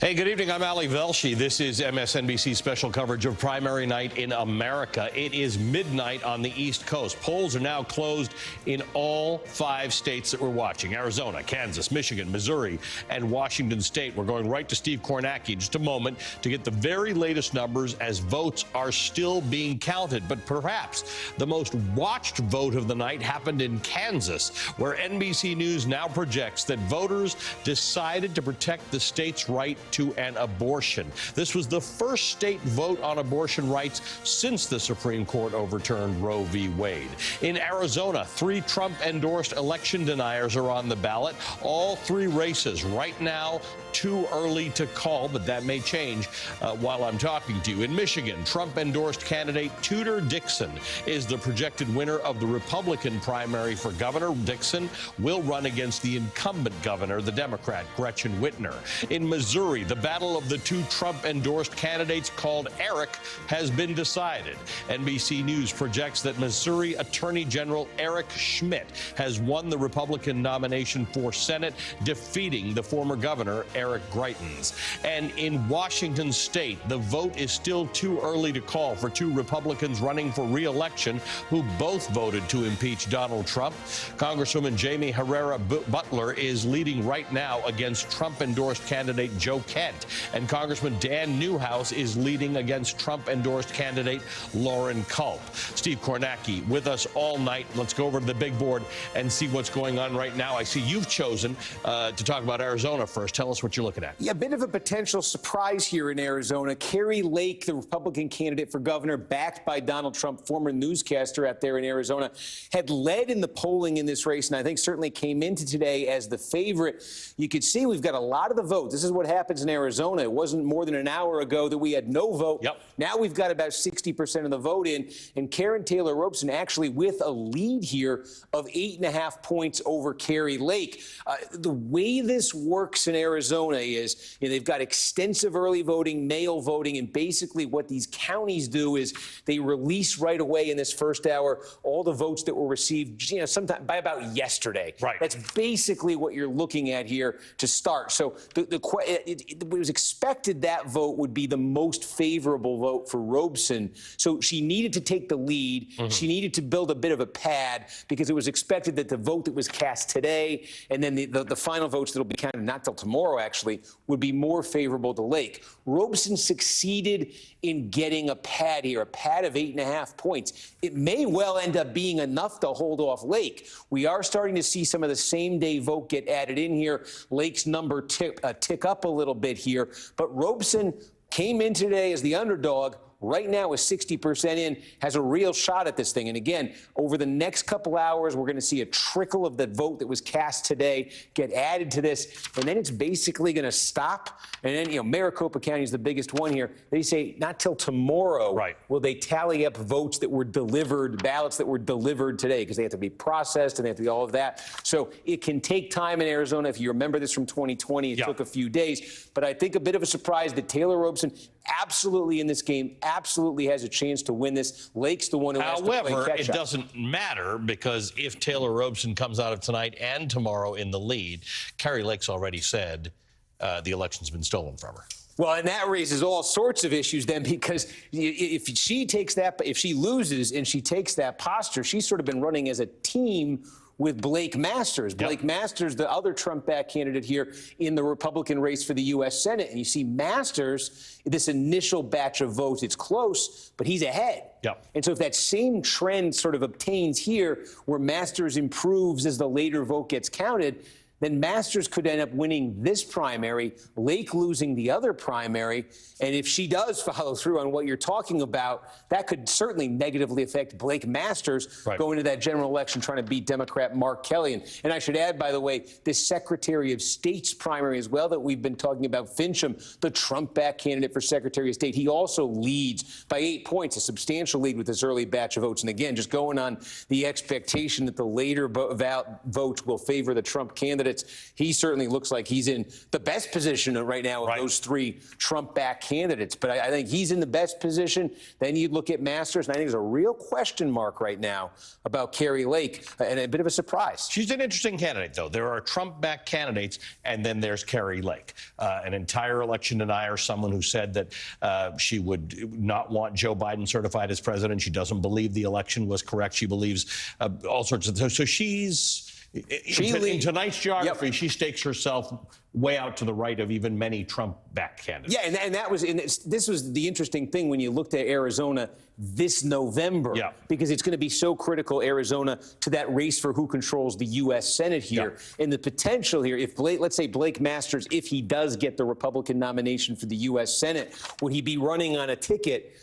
Hey, good evening. I'm Ali Velshi. This is MSNBC special coverage of primary night in America. It is midnight on the East Coast. Polls are now closed in all 5 states that we're watching: Arizona, Kansas, Michigan, Missouri, and Washington State. We're going right to Steve Kornacki in just a moment to get the very latest numbers as votes are still being counted. But perhaps the most watched vote of the night happened in Kansas, where NBC News now projects that voters decided to protect the state's right to an abortion. This was the first state vote on abortion rights since the Supreme Court overturned Roe v. Wade. In Arizona, 3 Trump-endorsed election deniers are on the ballot. All 3 races right now too early to call, but that may change while I'm talking to you. In Michigan, Trump-endorsed candidate Tudor Dixon is the projected winner of the Republican primary for governor. Dixon will run against the incumbent governor, the Democrat Gretchen Whitmer. In Missouri, the battle of the 2 Trump-endorsed candidates called Eric has been decided. NBC News projects that Missouri Attorney General Eric Schmitt has won the Republican nomination for Senate, defeating the former governor, Eric Greitens. And in Washington State, the vote is still too early to call for 2 Republicans running for re-election who both voted to impeach Donald Trump. Congresswoman Jamie Herrera Butler is leading right now against Trump-endorsed candidate Joe Kent, and Congressman Dan Newhouse is leading against Trump-endorsed candidate Lauren Culp. Steve Kornacki with us all night. Let's go over to the big board and see what's going on right now. I see you've chosen to talk about Arizona first. Tell us what you're looking at. Yeah, a bit of a potential surprise here in Arizona. Kari Lake, the Republican candidate for governor, backed by Donald Trump, former newscaster out there in Arizona, had led in the polling in this race, and I think certainly came into today as the favorite. You could see we've got a lot of the vote. This is what happens in Arizona. It wasn't more than an hour ago that we had no vote. Yep. Now we've got about 60% of the vote in, and Karen Taylor Robson actually with a lead here of 8.5 points over Kari Lake. The way this works in Arizona is they've got extensive early voting, mail voting, and basically what these counties do is they release right away in this first hour all the votes that were received, sometime by about yesterday. Right. That's basically what you're looking at here to start. So it was expected that vote would be the most favorable vote for Robson. So she needed to take the lead. Mm-hmm. She needed to build a bit of a pad because it was expected that the vote that was cast today and then the final votes that will be counted not till tomorrow actually would be more favorable to Lake. Robson succeeded in getting a pad here, a pad of 8.5 points. It may well end up being enough to hold off Lake. We are starting to see some of the same-day vote get added in here. Lake's number tick up a little bit here, but Robson came in today as the underdog. Right now is 60% in, has a real shot at this thing. And again, over the next couple hours, we're going to see a trickle of the vote that was cast today get added to this. And then it's basically going to stop. And then, Maricopa County is the biggest one here. They say not till tomorrow will they tally up votes that were delivered, ballots that were delivered today, because they have to be processed and they have to be all of that. So it can take time in Arizona. If you remember this from 2020, it took a few days. But I think a bit of a surprise that Taylor Robson absolutely in this game absolutely has a chance to win this. Lake's the one who has to play catch-up. However, it doesn't matter because if Taylor Robson comes out of tonight and tomorrow in the lead, Kari Lake's already said the election's been stolen from her. Well, and that raises all sorts of issues then, because if she loses and she takes that posture, she's sort of been running as a team with Blake Masters. Blake Masters, the other Trump-backed candidate here in the Republican race for the U.S. Senate. And you see Masters, this initial batch of votes, it's close, but he's ahead. And so if that same trend sort of obtains here, where Masters improves as the later vote gets counted, then Masters could end up winning this primary, Lake losing the other primary. And if she does follow through on what you're talking about, that could certainly negatively affect Blake Masters going to that general election trying to beat Democrat Mark Kelly. And I should add, by the way, this Secretary of State's primary as well that we've been talking about, Fincham, the Trump-backed candidate for Secretary of State, he also leads by 8 points, a substantial lead with this early batch of votes. And again, just going on the expectation that the later votes will favor the Trump candidate. candidates. He certainly looks like he's in the best position right now of those three Trump-backed candidates. But I think he's in the best position. Then you look at Masters, and I think there's a real question mark right now about Kari Lake, and a bit of a surprise. She's an interesting candidate, though. There are Trump-backed candidates, and then there's Kari Lake, an entire election denier, someone who said that she would not want Joe Biden certified as president. She doesn't believe the election was correct. She believes all sorts of things. So in tonight's geography, she stakes herself way out to the right of even many Trump-backed candidates. Yeah, and this was the interesting thing when you looked at Arizona this November, because it's going to be so critical, Arizona, to that race for who controls the U.S. Senate here. And the potential here, if let's say Blake Masters, if he does get the Republican nomination for the U.S. Senate, would he be running on a ticket?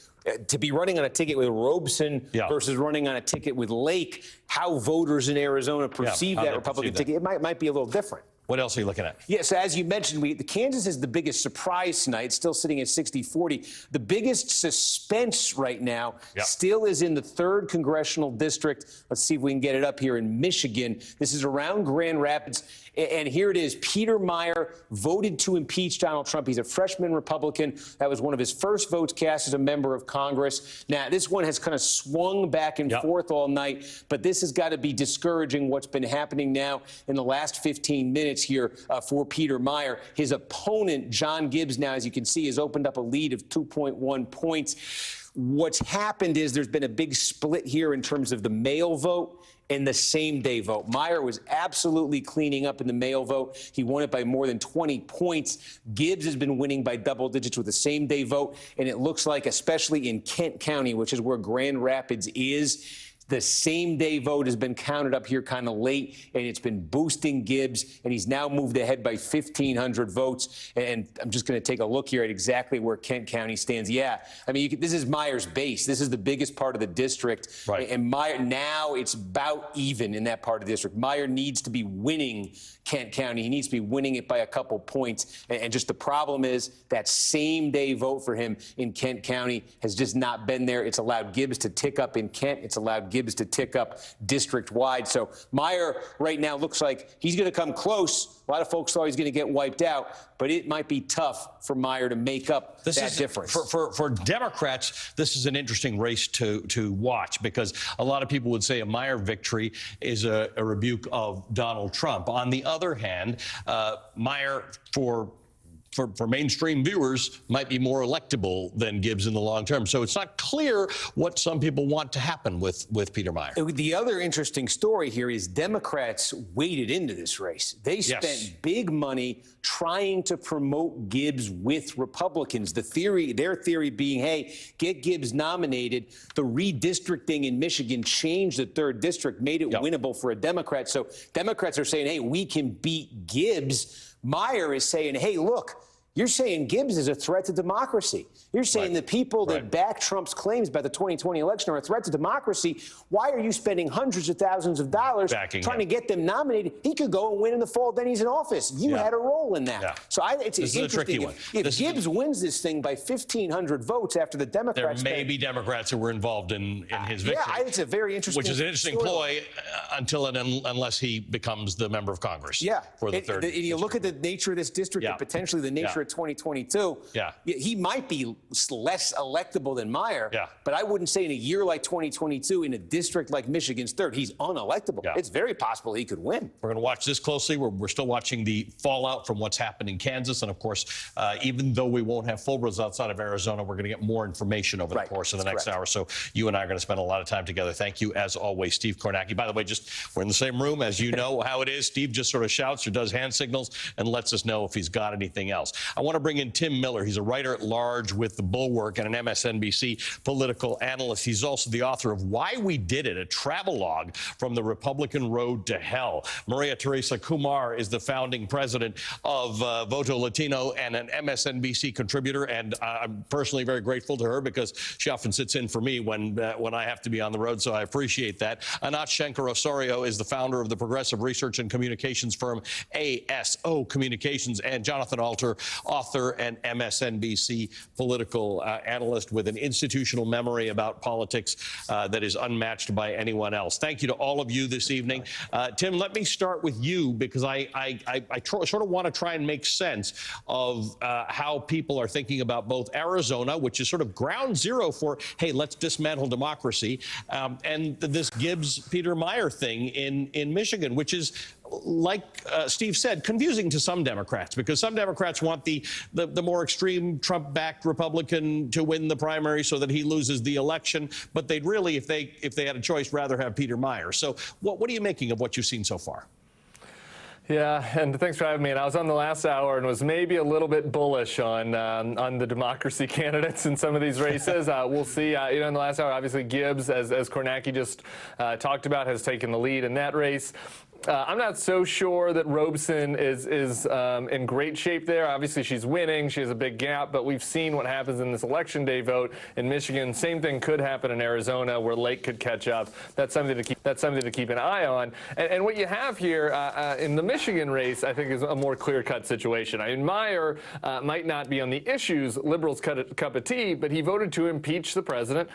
To be running on a ticket with Robeson versus running on a ticket with Lake, how voters in Arizona perceive that Republican ticket, it might be a little different. What else are you looking at? Yes, as you mentioned, the Kansas is the biggest surprise tonight, still sitting at 60-40. The biggest suspense right now still is in the 3rd Congressional District. Let's see if we can get it up here in Michigan. This is around Grand Rapids. And here it is. Peter Meijer voted to impeach Donald Trump. He's a freshman Republican. That was one of his first votes cast as a member of Congress. Now, this one has kind of swung back and forth all night, but this has got to be discouraging what's been happening now in the last 15 minutes here for Peter Meijer. His opponent, John Gibbs, now, as you can see, has opened up a lead of 2.1 points. What's happened is there's been a big split here in terms of the mail vote and the same-day vote. Meijer was absolutely cleaning up in the mail vote. He won it by more than 20 points. Gibbs has been winning by double digits with the same-day vote, and it looks like, especially in Kent County, which is where Grand Rapids is, the same-day vote has been counted up here kind of late, and it's been boosting Gibbs, and he's now moved ahead by 1,500 votes. And I'm just going to take a look here at exactly where Kent County stands. Yeah, I mean, this is Meyer's base. This is the biggest part of the district. And Meijer, now it's about even in that part of the district. Meijer needs to be winning Kent County. He needs to be winning it by a couple points. And just the problem is that same-day vote for him in Kent County has just not been there. It's allowed Gibbs to tick up in Kent. It's allowed Gibbs to tick up district-wide. So Meijer right now looks like he's going to come close. A lot of folks thought he's going to get wiped out, but it might be tough for Meijer to make up that difference. For Democrats, this is an interesting race to watch, because a lot of people would say a Meijer victory is a rebuke of Donald Trump. On the other hand, Meijer, for mainstream viewers, might be more electable than Gibbs in the long term. So it's not clear what some people want to happen with Peter Meijer. The other interesting story here is Democrats waded into this race. They spent big money trying to promote Gibbs with Republicans. Their theory being, hey, get Gibbs nominated. The redistricting in Michigan changed the 3rd district, made it winnable for a Democrat. So Democrats are saying, hey, we can beat Gibbs. Meijer is saying, hey, look, you're saying Gibbs is a threat to democracy. You're saying the people that back Trump's claims about the 2020 election are a threat to democracy. Why are you spending hundreds of thousands of dollars trying to get them nominated? He could go and win in the fall, then he's in office. You had a role in that. So it's interesting. A tricky one. If Gibbs wins this thing by 1,500 votes after the Democrats... There may be Democrats who were involved in his victory. Yeah, it's a very interesting... Which is an interesting ploy unless he becomes the member of Congress for the 3rd. And you look at the nature of this district and potentially the nature of 2022, he might be less electable than Meijer, but I wouldn't say in a year like 2022, in a district like Michigan's 3rd, he's unelectable. It's very possible he could win. We're going to watch this closely. We're still watching the fallout from what's happened in Kansas. And, of course, even though we won't have full results out of Arizona, we're going to get more information over the course of the next hour. So you and I are going to spend a lot of time together. Thank you, as always, Steve Kornacki. By the way, we're in the same room, as you know how it is. Steve just sort of shouts or does hand signals and lets us know if he's got anything else. I want to bring in Tim Miller. He's a writer at large with The Bulwark and an MSNBC political analyst. He's also the author of Why We Did It, a travelogue from the Republican road to hell. Maria Teresa Kumar is the founding president of Voto Latino and an MSNBC contributor, and I'm personally very grateful to her because she often sits in for me when I have to be on the road, so I appreciate that. Anat Shenker-Osorio is the founder of the progressive research and communications firm ASO Communications, and Jonathan Alter author and MSNBC political analyst with an institutional memory about politics that is unmatched by anyone else. Thank you to all of you this evening. Tim, let me start with you, because I sort of want to try and make sense of how people are thinking about both Arizona, which is sort of ground zero for, hey, let's dismantle democracy, and this Gibbs-Peter Meyer thing in Michigan, which is, like Steve said, confusing to some Democrats, because some Democrats want the more extreme Trump-backed Republican to win the primary so that he loses the election, but they'd really, if they had a choice, rather have Peter Meyer. So what are you making of what you've seen so far? Yeah, and thanks for having me. And I was on the last hour and was maybe a little bit bullish on the democracy candidates in some of these races. We'll see. In the last hour, obviously Gibbs, as Kornacki just talked about, has taken the lead in that race. I'm not so sure that Robeson is in great shape there. Obviously, she's winning. She has a big gap, but we've seen what happens in this Election Day vote in Michigan. Same thing could happen in Arizona, where Lake could catch up. That's something to keep an eye on. And what you have here in the Michigan race, I think, is a more clear-cut situation. I mean, Meyer might not be on the issues liberals cup of tea, but he voted to impeach the president.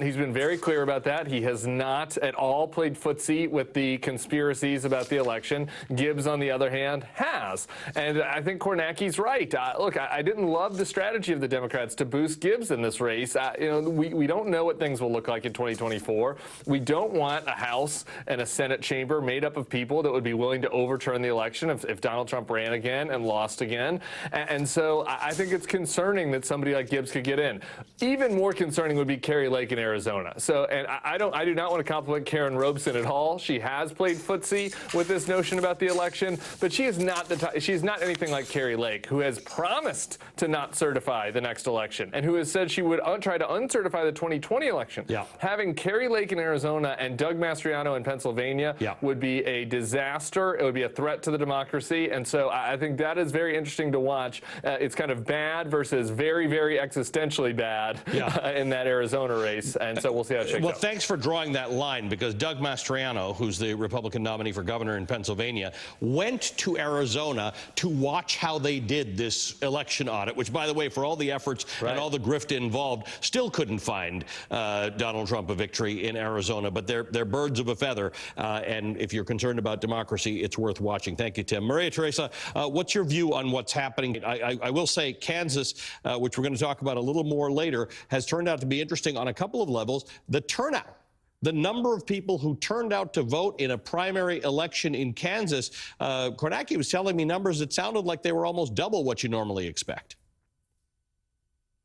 He's been very clear about that. He has not at all played footsie with the conspiracies about the election. Gibbs, on the other hand, has. And I think Kornacki's right. Look, I didn't love the strategy of the Democrats to boost Gibbs in this race. We don't know what things will look like in 2024. We don't want a House and a Senate chamber made up of people that would be willing to overturn the election if Donald Trump ran again and lost again. And so I think it's concerning that somebody like Gibbs could get in. Even more concerning would be Kari Lake in Arizona. So, and I do not want to compliment Karen Robeson at all. She has played footsie with this notion about the election, but she is not she's not anything like Kari Lake, who has promised to not certify the next election and who has said she would try to uncertify the 2020 election. Yeah. Having Kari Lake in Arizona and Doug Mastriano in Pennsylvania would be a disaster. It would be a threat to the democracy, and so I think that is very interesting to watch. It's kind of bad versus very, very existentially bad in that Arizona race, and so we'll see how it shakes out. Well, thanks for drawing that line, because Doug Mastriano, who's the Republican nominee for governor in Pennsylvania, went to Arizona to watch how they did this election audit, which, by the way, for all the efforts and all the grift involved, still couldn't find Donald Trump a victory in Arizona. But they're birds of a feather, and if you're concerned about democracy, it's worth watching. Thank you, Tim. Maria Teresa, what's your view on what's happening? I will say Kansas, which we're going to talk about a little more later, has turned out to be interesting on a couple of levels. The turnout, the number of people who turned out to vote in a primary election in Kansas, Kornacki was telling me numbers that sounded like they were almost double what you normally expect.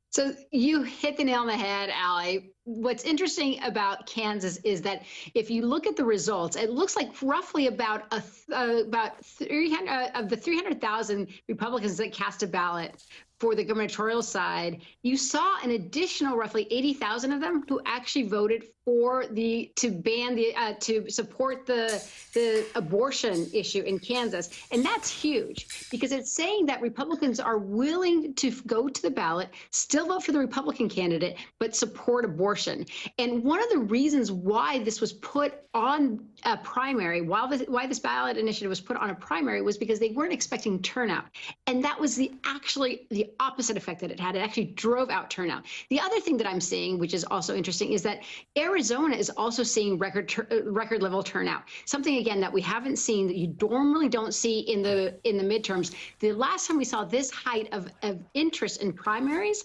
So you hit the nail on the head, Ali. What's interesting about Kansas is that if you look at the results, it looks like roughly about 300 of the 300,000 Republicans that cast a ballot for the gubernatorial side, you saw an additional roughly 80,000 of them who actually voted for to support the abortion issue in Kansas. And that's huge, because it's saying that Republicans are willing to go to the ballot, still vote for the Republican candidate, but support abortion. And one of the reasons why this was put on a primary, why this ballot initiative was put on a primary, was because they weren't expecting turnout. And that was actually the opposite effect that it had. It actually drove out turnout. The other thing that I'm seeing, which is also interesting, is that Arizona is also seeing record level turnout. Something, again, that we haven't seen, that you normally don't see in the midterms. The last time we saw this height of interest in primaries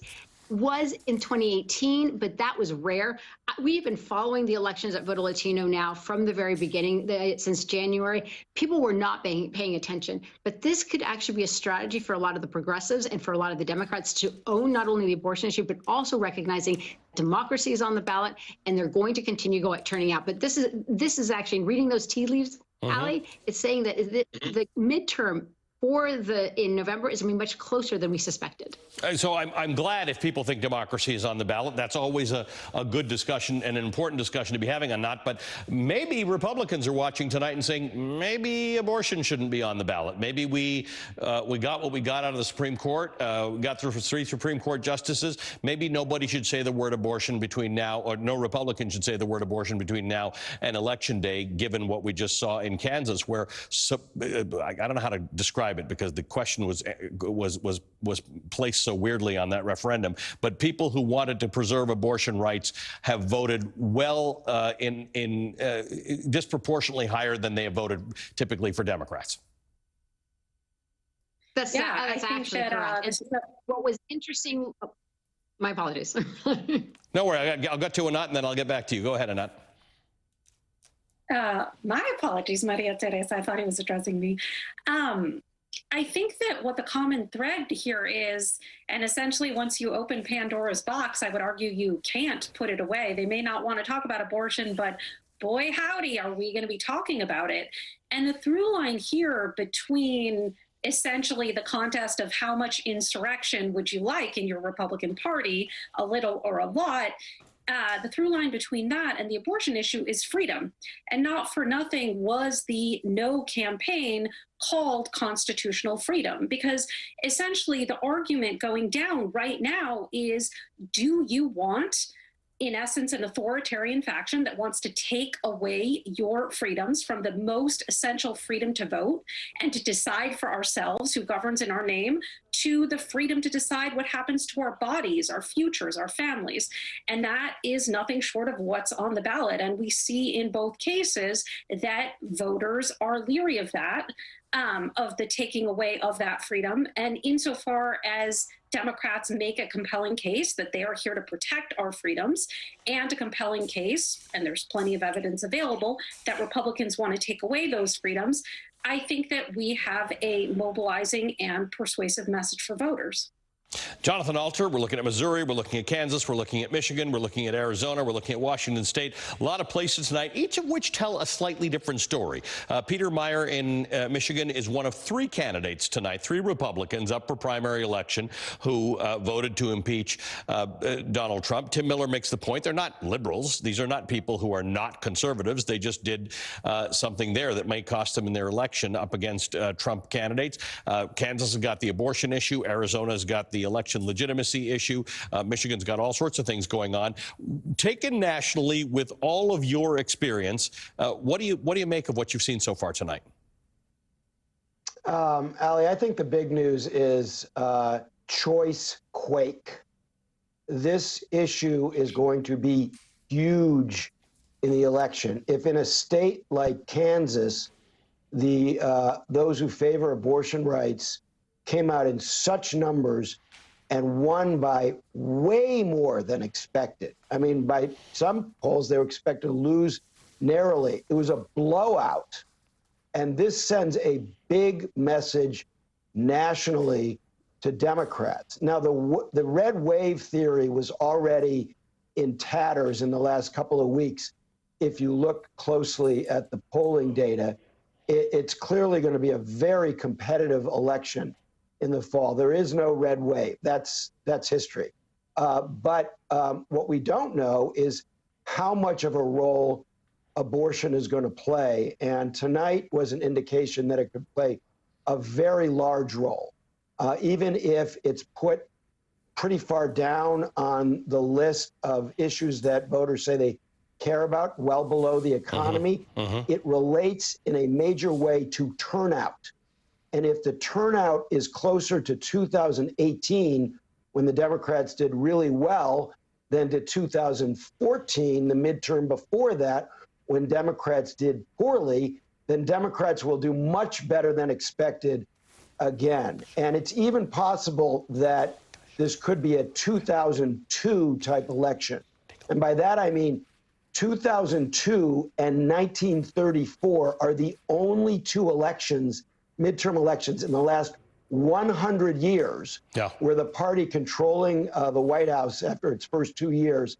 was in 2018, but that was rare. We've been following the elections at Voto Latino now from the very beginning, since January. People were not paying attention, but this could actually be a strategy for a lot of the progressives and for a lot of the Democrats to own not only the abortion issue, but also recognizing democracy is on the ballot, and they're going to continue turning out. But this is actually, reading those tea leaves, Ali, it's saying that the midterm in November is going to be much closer than we suspected. So I'm glad if people think democracy is on the ballot. That's always a good discussion and an important discussion to be having on that. But maybe Republicans are watching tonight and saying maybe abortion shouldn't be on the ballot. Maybe we got what we got out of the Supreme Court. We got through 3 Supreme Court justices. Maybe nobody should say the word abortion between now, or no Republican should say the word abortion between now and Election Day, given what we just saw in Kansas, where I don't know how to describe describe it because the question was placed so weirdly on that referendum. But people who wanted to preserve abortion rights have voted well disproportionately higher than they have voted typically for Democrats. That's actually correct. And what was interesting, my apologies. No worry, I'll get to Anat and then I'll get back to you. Go ahead, Anat. My apologies, Maria Teresa. I thought he was addressing me. I think that what the common thread here is, and essentially once you open Pandora's box, I would argue you can't put it away. They may not want to talk about abortion, but boy, howdy, are we going to be talking about it? And the through line here between essentially the contest of how much insurrection would you like in your Republican Party, a little or a lot, the through line between that and the abortion issue is freedom. And not for nothing was the No campaign called constitutional freedom, because essentially the argument going down right now is, do you want, in essence, an authoritarian faction that wants to take away your freedoms from the most essential freedom to vote and to decide for ourselves who governs in our name, to the freedom to decide what happens to our bodies, our futures, our families? And that is nothing short of what's on the ballot. And we see in both cases that voters are leery of that, of the taking away of that freedom. And insofar as Democrats make a compelling case that they are here to protect our freedoms, and a compelling case, and there's plenty of evidence available, that Republicans want to take away those freedoms, I think that we have a mobilizing and persuasive message for voters. Jonathan Alter, we're looking at Missouri, we're looking at Kansas, we're looking at Michigan, we're looking at Arizona, we're looking at Washington State. A lot of places tonight, each of which tell a slightly different story. Peter Meijer in Michigan is one of three candidates tonight, three Republicans up for primary election who voted to impeach Donald Trump. Tim Miller makes the point, they're not liberals. These are not people who are not conservatives. They just did something there that may cost them in their election up against Trump candidates. Kansas has got the abortion issue. Arizona's got the election legitimacy issue. Michigan's got all sorts of things going on. Taken nationally, with all of your experience, what do you make of what you've seen so far tonight? Ali, I think the big news is choice quake. This issue is going to be huge in the election. If in a state like Kansas, those who favor abortion rights came out in such numbers and won by way more than expected. I mean, by some polls, they were expected to lose narrowly. It was a blowout. And this sends a big message nationally to Democrats. Now, the red wave theory was already in tatters in the last couple of weeks. If you look closely at the polling data, it's clearly going to be a very competitive election in the fall. There is no red wave. That's history. But what we don't know is how much of a role abortion is going to play. And tonight was an indication that it could play a very large role, even if it's put pretty far down on the list of issues that voters say they care about, well below the economy. It relates in a major way to turnout. And if the turnout is closer to 2018, when the Democrats did really well, than to 2014, the midterm before that, when Democrats did poorly, then Democrats will do much better than expected again. And it's even possible that this could be a 2002 type election. And by that, I mean 2002 and 1934 are the only two elections, midterm elections, in the last 100 years where the party controlling the White House after its first 2 years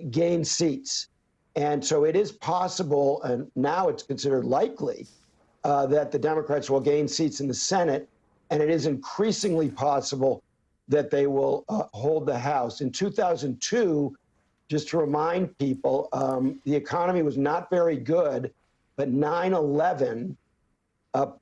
gained seats. And so it is possible, and now it's considered likely, that the Democrats will gain seats in the Senate, and it is increasingly possible that they will hold the House. In 2002, just to remind people, the economy was not very good, but 9/11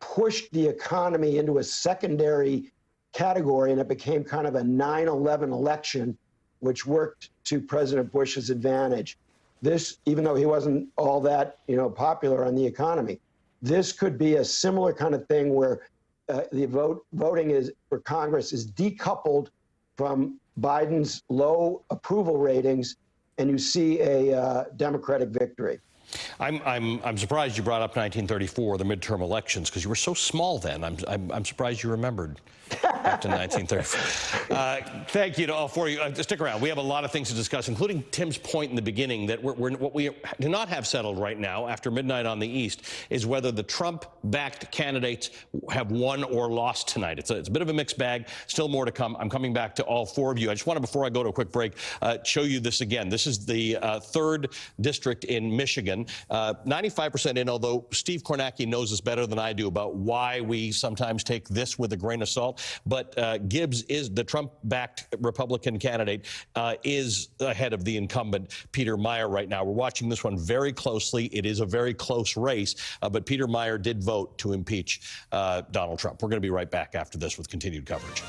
pushed the economy into a secondary category, and it became kind of a 9/11 election, which worked to President Bush's advantage. This, even though he wasn't all that, popular on the economy, this could be a similar kind of thing where voting is for Congress is decoupled from Biden's low approval ratings, and you see a Democratic victory. I'm surprised you brought up 1934, the midterm elections, because you were so small then. I'm surprised you remembered back to 1934. Thank you to all four of you. Stick around. We have a lot of things to discuss, including Tim's point in the beginning that what we do not have settled right now after midnight on the East is whether the Trump-backed candidates have won or lost tonight. It's a bit of a mixed bag. Still more to come. I'm coming back to all four of you. I just want to, before I go to a quick break, show you this again. This is the 3rd district in Michigan. 95% in, although Steve Kornacki knows this better than I do about why we sometimes take this with a grain of salt. But Gibbs is the Trump-backed Republican candidate, is ahead of the incumbent Peter Meijer right now. We're watching this one very closely. It is a very close race, but Peter Meijer did vote to impeach Donald Trump. We're going to be right back after this with continued coverage.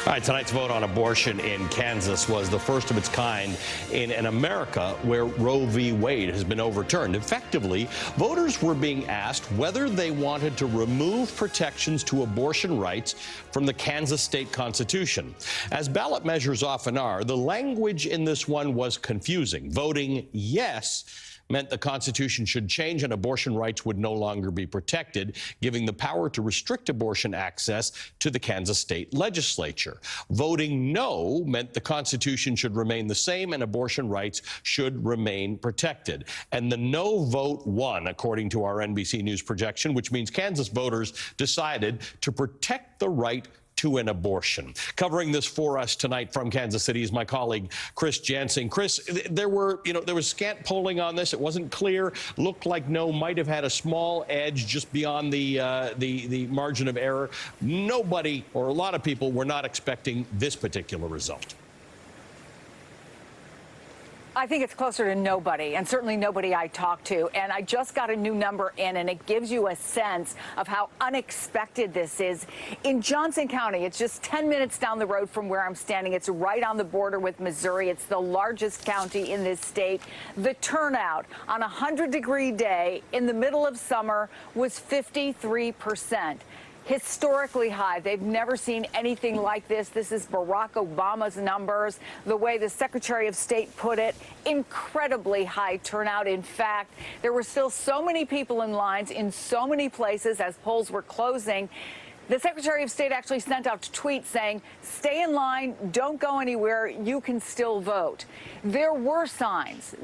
All right, tonight's vote on abortion in Kansas was the first of its kind in an America where Roe v. Wade has been overturned. Effectively, voters were being asked whether they wanted to remove protections to abortion rights from the Kansas state constitution. As ballot measures often are, the language in this one was confusing. Voting yes meant the Constitution should change and abortion rights would no longer be protected, giving the power to restrict abortion access to the Kansas state legislature. Voting no meant the Constitution should remain the same and abortion rights should remain protected. And the no vote won, according to our NBC News projection, which means Kansas voters decided to protect the right to an abortion. Covering this for us tonight from Kansas City is my colleague Chris Jansing. Chris, there was scant polling on this. It wasn't clear. Looked like no might have had a small edge just beyond the margin of error. Nobody, or a lot of people, were not expecting this particular result. I think it's closer to nobody, and certainly nobody I talked to. And I just got a new number in, and it gives you a sense of how unexpected this is. In Johnson County, it's just 10 minutes down the road from where I'm standing. It's right on the border with Missouri. It's the largest county in this state. The turnout on a 100-degree day in the middle of summer was 53%. Historically high. They've never seen anything like this. This is Barack Obama's numbers. The way the Secretary of State put it, incredibly high turnout. In fact, there were still so many people in lines in so many places as polls were closing. The Secretary of State actually sent out tweets saying, stay in line, don't go anywhere, you can still vote. There were signs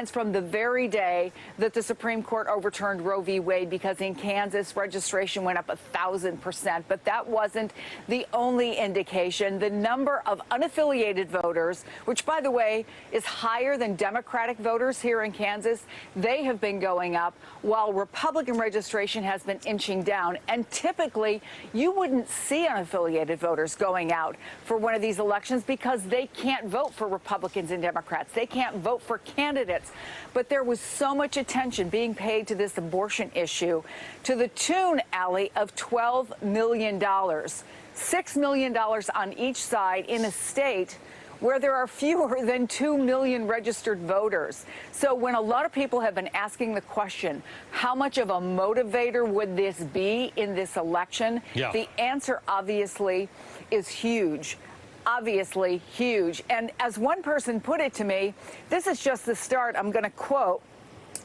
from the very day that the Supreme Court overturned Roe v. Wade, because in Kansas, registration went up 1,000%. But that wasn't the only indication. The number of unaffiliated voters, which, by the way, is higher than Democratic voters here in Kansas, they have been going up, while Republican registration has been inching down. And typically, you wouldn't see unaffiliated voters going out for one of these elections because they can't vote for Republicans and Democrats. They can't vote for candidates. But there was so much attention being paid to this abortion issue, to the tune, Allie, of $12 million. $6 million on each side in a state where there are fewer than 2 million registered voters. So when a lot of people have been asking the question, how much of a motivator would this be in this election? Yeah. The answer, obviously, is huge. Obviously huge. And as one person put it to me, this is just the start. I'm going to quote,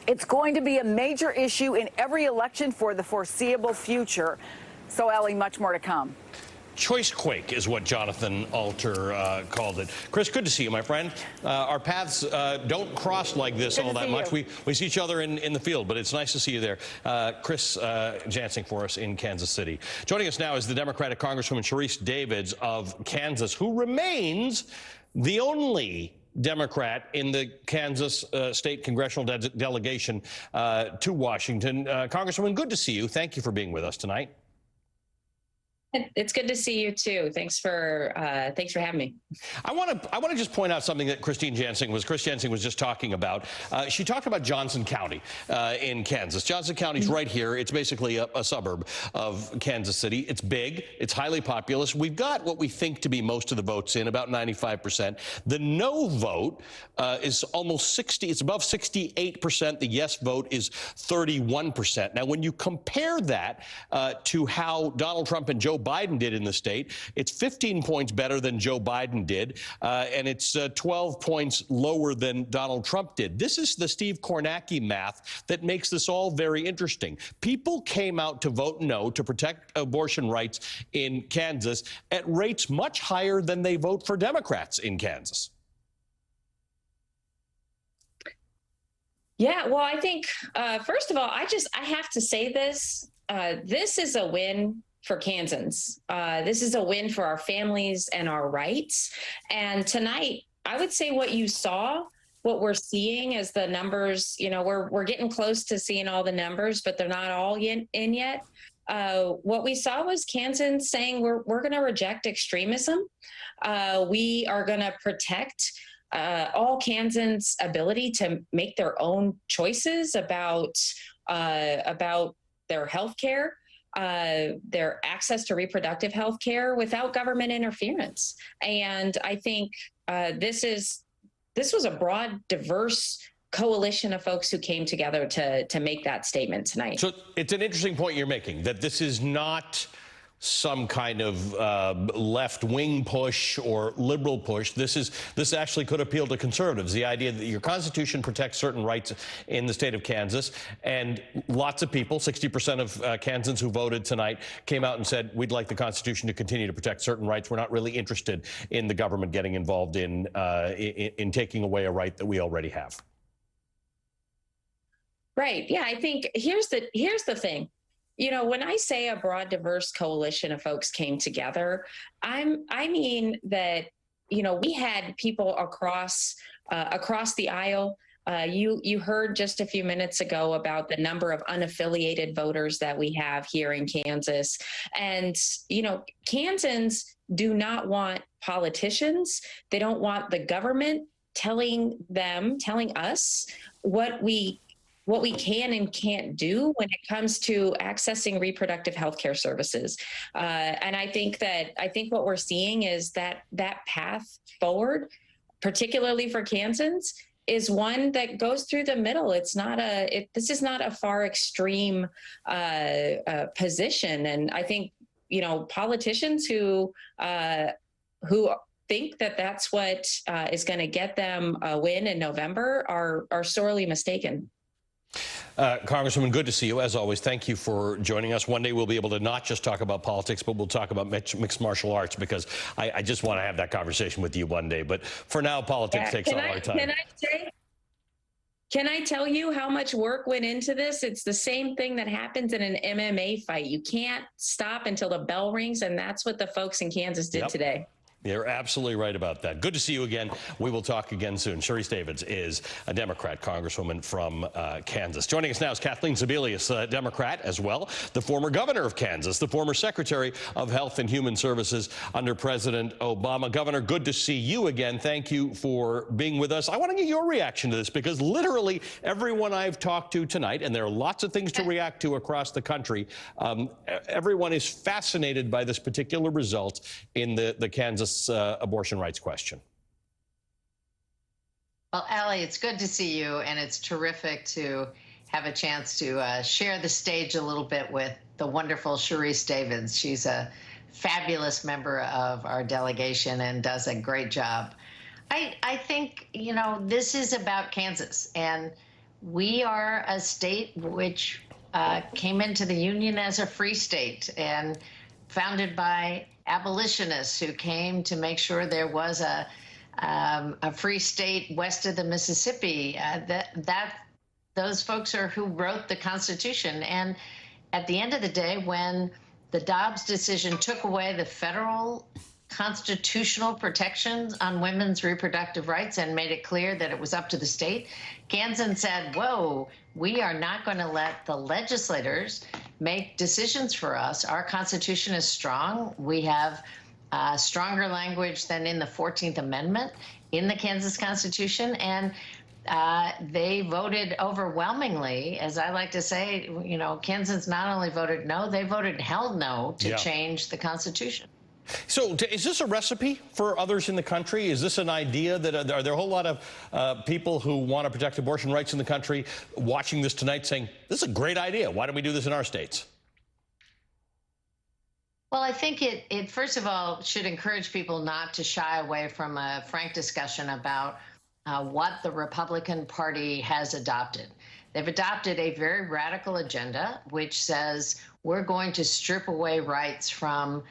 "It's going to be a major issue in every election for the foreseeable future." So, Ellie, much more to come. Choice quake is what Jonathan Alter called it. Chris, good to see you, my friend. Our paths don't cross like this all that much. We see each other in the field, but it's nice to see you there. Chris Jansing for us in Kansas City. Joining us now is the Democratic Congresswoman Davids of Kansas, who remains the only Democrat in the Kansas state congressional delegation to Washington. Congresswoman, good to see you. Thank you for being with us tonight. It's good to see you too. Thanks for having me. I want to just point out something that Chris Jansing was just talking about. She talked about Johnson County in Kansas. Johnson County's right here. It's basically a suburb of Kansas City. It's big. It's highly populous. We've got what we think to be most of the votes in, about 95%. The no vote is almost 60. It's above 68%. The yes vote is 31%. Now, when you compare that to how Donald Trump and Joe Biden did in the state, it's 15 points better than Joe Biden did, and it's 12 points lower than Donald Trump did. This is the Steve Kornacki math that makes this all very interesting. People came out to vote no to protect abortion rights in Kansas at rates much higher than they vote for Democrats in Kansas. Yeah, well, I think, first of all, I have to say this. This is a win for Kansans. This is a win for our families and our rights. And tonight, I would say what you saw, what we're seeing is the numbers, we're getting close to seeing all the numbers, but they're not all in yet. What we saw was Kansans saying we're going to reject extremism. We are going to protect all Kansans' ability to make their own choices about their health care, their access to reproductive health care without government interference. And I think this was a broad, diverse coalition of folks who came together to make that statement tonight. So it's an interesting point you're making, that this is not some kind of left-wing push or liberal push. This actually could appeal to conservatives. The idea that your Constitution protects certain rights in the state of Kansas, and lots of people, 60% of Kansans who voted tonight, came out and said, we'd like the Constitution to continue to protect certain rights. We're not really interested in the government getting involved in taking away a right that we already have. Right. Yeah, I think here's the thing. When I say a broad, diverse coalition of folks came together, I mean that, we had people across the aisle. You heard just a few minutes ago about the number of unaffiliated voters that we have here in Kansas. And, Kansans do not want politicians. They don't want the government telling us what we can and can't do when it comes to accessing reproductive health care services. And I think what we're seeing is that path forward, particularly for Kansans, is one that goes through the middle. This is not a far extreme position. And I think, politicians who think that that's what is going to get them a win in November are sorely mistaken. Congresswoman, good to see you. As always, thank you for joining us. One day we'll be able to not just talk about politics, but we'll talk about mixed martial arts, because I just want to have that conversation with you one day. But for now, politics takes all our time. Can I tell you how much work went into this? It's the same thing that happens in an MMA fight. You can't stop until the bell rings, and that's what the folks in Kansas did today. You're absolutely right about that. Good to see you again. We will talk again soon. Sharice Davids is a Democrat Congresswoman from Kansas. Joining us now is Kathleen Sebelius, a Democrat as well, the former governor of Kansas, the former Secretary of Health and Human Services under President Obama. Governor, good to see you again. Thank you for being with us. I want to get your reaction to this, because literally everyone I've talked to tonight, and there are lots of things to react to across the country, everyone is fascinated by this particular result in the Kansas abortion rights question. Well, Allie, it's good to see you, and it's terrific to have a chance to share the stage a little bit with the wonderful Sharice Davids. She's a fabulous member of our delegation and does a great job. I think, this is about Kansas, and we are a state which came into the Union as a free state and founded by abolitionists who came to make sure there was a free state west of the Mississippi. Those folks are who wrote the Constitution. And at the end of the day, when the Dobbs decision took away the federal constitutional protections on women's reproductive rights and made it clear that it was up to the state, Kansas said, whoa, we are not going to let the legislators make decisions for us. Our Constitution is strong. We have stronger language than in the 14th Amendment in the Kansas Constitution, and they voted overwhelmingly. As I like to say, you know, Kansans not only voted no, they voted hell no to change the Constitution. So is this a recipe for others in the country? Is this an idea that are there a whole lot of people who want to protect abortion rights in the country watching this tonight saying, this is a great idea, why don't we do this in our states? Well, I think it first of all should encourage people not to shy away from a frank discussion about what the Republican Party has adopted. They've adopted a very radical agenda, which says we're going to strip away rights from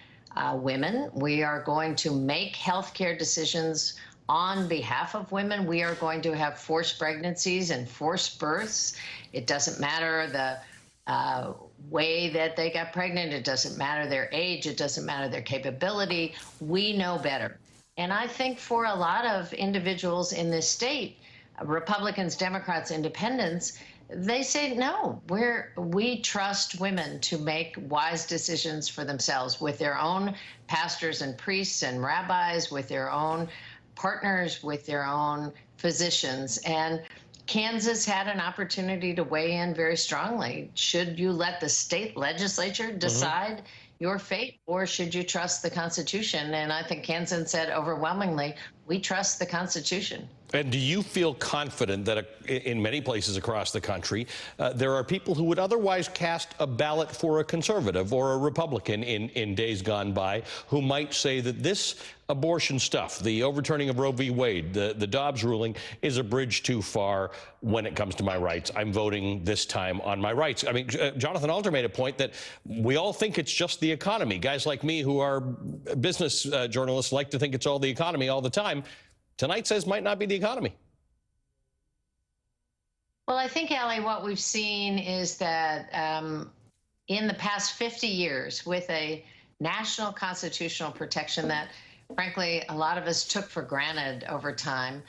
women. We are going to make healthcare decisions on behalf of women. We are going to have forced pregnancies and forced births. It doesn't matter the way that they got pregnant. It doesn't matter their age. It doesn't matter their capability. We know better. And I think for a lot of individuals in this state, Republicans, Democrats, Independents, they say, no, we trust women to make wise decisions for themselves with their own pastors and priests and rabbis, with their own partners, with their own physicians. And Kansas had an opportunity to weigh in very strongly. Should you let the state legislature decide your fate, or should you trust the Constitution? And I think Kansas said overwhelmingly, we trust the Constitution. And do you feel confident that in many places across the country, there are people who would otherwise cast a ballot for a conservative or a Republican in days gone by who might say that this abortion stuff, the overturning of Roe v. Wade, the Dobbs ruling, is a bridge too far when it comes to my rights? I'm voting this time on my rights. I mean, Jonathan Alter made a point that we all think it's just the economy. Guys like me who are business journalists like to think it's all the economy all the time. Tonight says might not be the economy. Well, I think, Allie, what we've seen is that in the past 50 years, with a national constitutional protection that, frankly, a lot of us took for granted over time,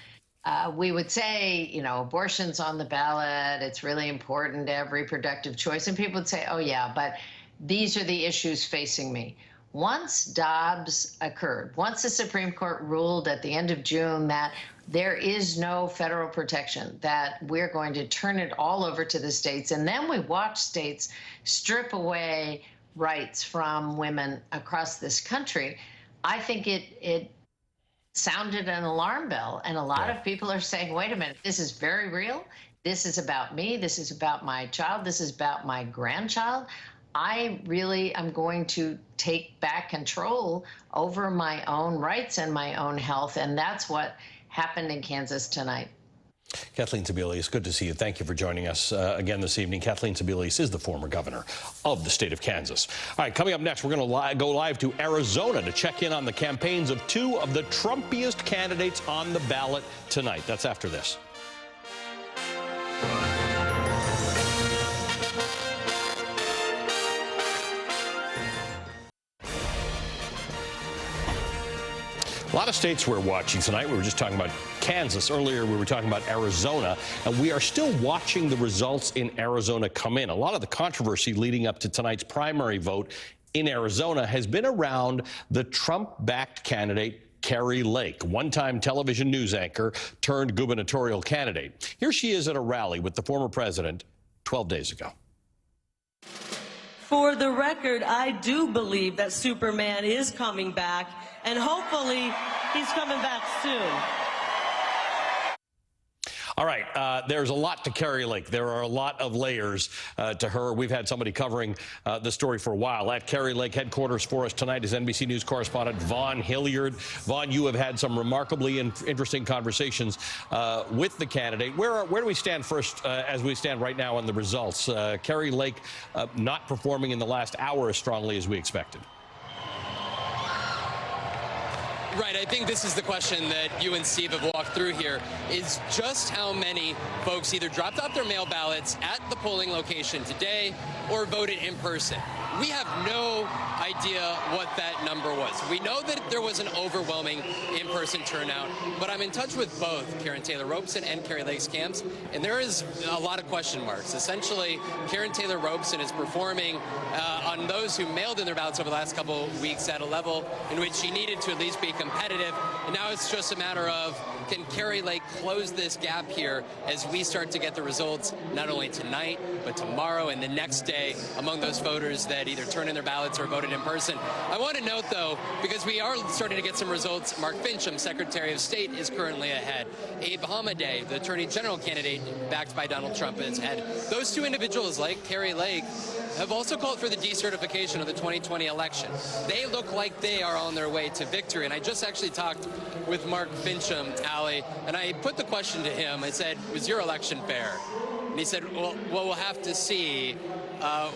we would say, you know, abortion's on the ballot, it's really important to have reproductive choice. And people would say, oh, yeah, but these are the issues facing me. Once Dobbs occurred, once the Supreme Court ruled at the end of June that there is no federal protection, that we're going to turn it all over to the states, and then we watch states strip away rights from women across this country, I think it sounded an alarm bell. And a lot of people are saying, wait a minute, this is very real. This is about me. This is about my child. This is about my grandchild. I really am going to take back control over my own rights and my own health. And that's what happened in Kansas tonight. Kathleen Sebelius, good to see you. Thank you for joining us again this evening. Kathleen Sebelius is the former governor of the state of Kansas. All right, coming up next, we're going to go live to Arizona to check in on the campaigns of two of the Trumpiest candidates on the ballot tonight. That's after this. A lot of states we're watching tonight. We were just talking about Kansas. Earlier, we were talking about Arizona. And we are still watching the results in Arizona come in. A lot of the controversy leading up to tonight's primary vote in Arizona has been around the Trump-backed candidate, Kari Lake, one-time television news anchor turned gubernatorial candidate. Here she is at a rally with the former president 12 days ago. For the record, I do believe that Superman is coming back, and hopefully he's coming back soon. All right, there's a lot to Kari Lake. There are a lot of layers to her. We've had somebody covering the story for a while. At Kari Lake headquarters for us tonight is NBC News correspondent Vaughn Hilliard. Vaughn, you have had some remarkably interesting conversations with the candidate. Where do we stand first as we stand right now on the results? Kari Lake not performing in the last hour as strongly as we expected. Right, I think this is the question that you and Steve have walked through here, is just how many folks either dropped off their mail ballots at the polling location today or voted in person. We have no idea idea what that number was. We know that there was an overwhelming in-person turnout, but I'm in touch with both Karen Taylor Robeson and Kari Lake's camps, and there is a lot of question marks. Essentially, Karen Taylor Robeson is performing on those who mailed in their ballots over the last couple of weeks at a level in which she needed to at least be competitive, and now it's just a matter of, can Kari Lake close this gap here as we start to get the results not only tonight, but tomorrow and the next day among those voters that either turned in their ballots or voted in person. I want to note, though, because we are starting to get some results, Mark Fincham, Secretary of State, is currently ahead. Abe Hamadeh, the Attorney General candidate backed by Donald Trump, is ahead. Those two individuals, like Kari Lake, have also called for the decertification of the 2020 election. They look like they are on their way to victory. And I just actually talked with Mark Fincham, Ali, and I put the question to him. I said, was your election fair? And he said, well, we'll have to see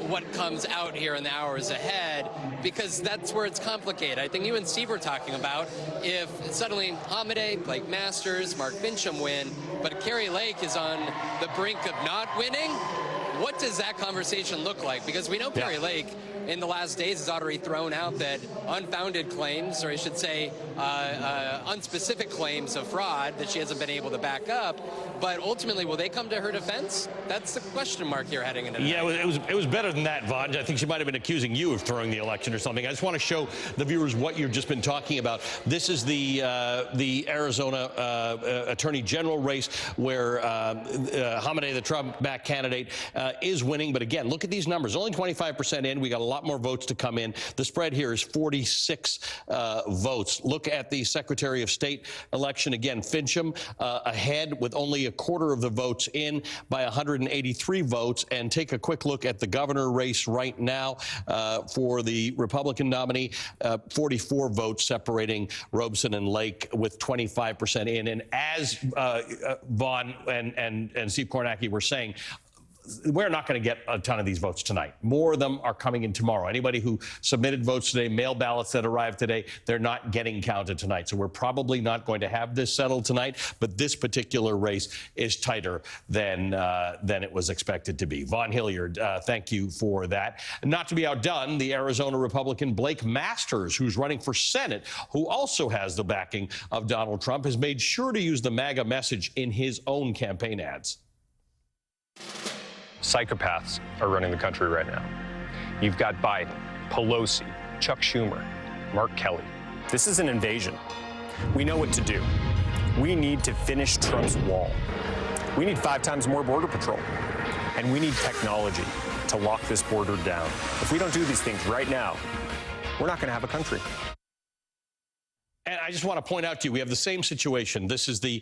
what comes out here in the hours ahead, because that's where it's complicated. I think you and Steve were talking about if suddenly Hamadeh, Blake Masters, Mark Fincham win, but Kari Lake is on the brink of not winning. What does that conversation look like? Because we know Kari Lake in the last days has already thrown out that unfounded claims, or I should say unspecific claims of fraud that she hasn't been able to back up. But ultimately, will they come to her defense? That's the question mark here heading into Yeah, it was better than that, Vaughn. I think she might have been accusing you of throwing the election or something. I just want to show the viewers what you've just been talking about. This is the Arizona Attorney General race where Hamadeh, the Trump-backed candidate, is winning. But again, look at these numbers. Only 25% in. We got a lot more votes to come in. The spread here is 46 votes. Look at the Secretary of State election. Again, Fincham ahead with only a quarter of the votes in by 183 votes. And take a quick look at the governor race right now for the Republican nominee. 44 votes separating Robeson and Lake with 25% in. And as Vaughn and Steve Kornacki were saying, we're not going to get a ton of these votes tonight. More of them are coming in tomorrow. Anybody who submitted votes today, mail ballots that arrived today, they're not getting counted tonight. So we're probably not going to have this settled tonight. But this particular race is tighter than it was expected to be. Vaughn Hilliard, thank you for that. Not to be outdone, the Arizona Republican Blake Masters, who's running for Senate, who also has the backing of Donald Trump, has made sure to use the MAGA message in his own campaign ads. Psychopaths are running the country right now. You've got Biden, Pelosi, Chuck Schumer, Mark Kelly. This is an invasion. We know what to do. We need to finish Trump's wall. We need 5 times more border patrol. And we need technology to lock this border down. If we don't do these things right now, we're not going to have a country. And I just want to point out to you, we have the same situation. This is the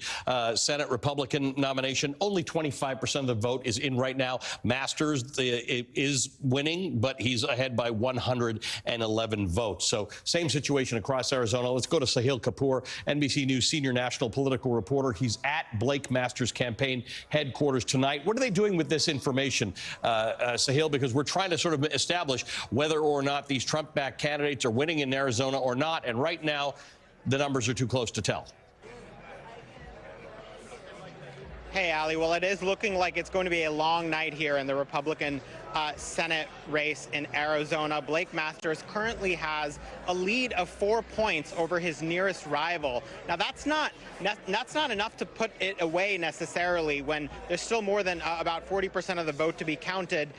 Senate Republican nomination. Only 25% of the vote is in right now. Masters is winning, but he's ahead by 111 votes. So same situation across Arizona. Let's go to Sahil Kapoor, NBC News senior national political reporter. He's at Blake Masters' campaign headquarters tonight. What are they doing with this information, Sahil? Because we're trying to sort of establish whether or not these Trump-backed candidates are winning in Arizona or not. And right now, the numbers are too close to tell. Hey, Ali. Well, it is looking like it's going to be a long night here in the Republican Senate race in Arizona. Blake Masters currently has a lead of 4 points over his nearest rival. Now, that's not enough to put it away necessarily when there's still more than about 40% of the vote to be counted,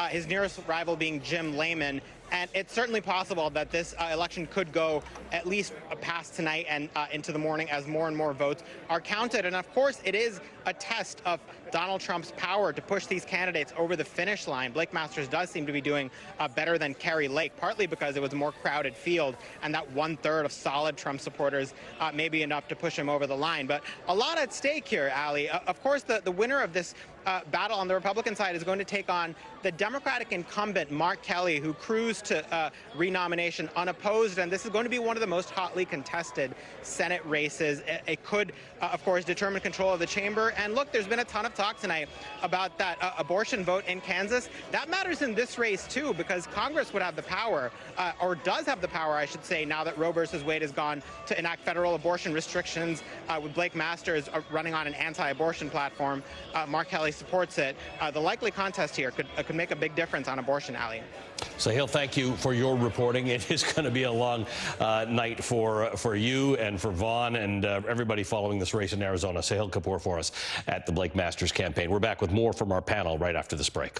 his nearest rival being Jim Layman. And it's certainly possible that this election could go at least past tonight and into the morning as more and more votes are counted. And of course, it is a test of Donald Trump's power to push these candidates over the finish line. Blake Masters does seem to be doing better than Kari Lake, partly because it was a more crowded field and that 1/3 of solid Trump supporters may be enough to push him over the line. But a lot at stake here, Ali. Of course, the winner of this battle on the Republican side is going to take on the Democratic incumbent, Mark Kelly, who cruised to renomination unopposed. And this is going to be one of the most hotly contested Senate races. It could, of course, determine control of the chamber. And look, there's been a ton of talk tonight about that abortion vote in Kansas. That matters in this race, too, because Congress would have the power, or does have the power, I should say, now that Roe versus Wade has gone, to enact federal abortion restrictions with Blake Masters running on an anti-abortion platform. Mark Kelly supports it, the likely contest here could make a big difference on abortion, Ali. Sahil, thank you for your reporting. It is going to be a long night for you and for Vaughn and everybody following this race in Arizona. Sahil Kapoor for us at the Blake Masters campaign. We're back with more from our panel right after this break.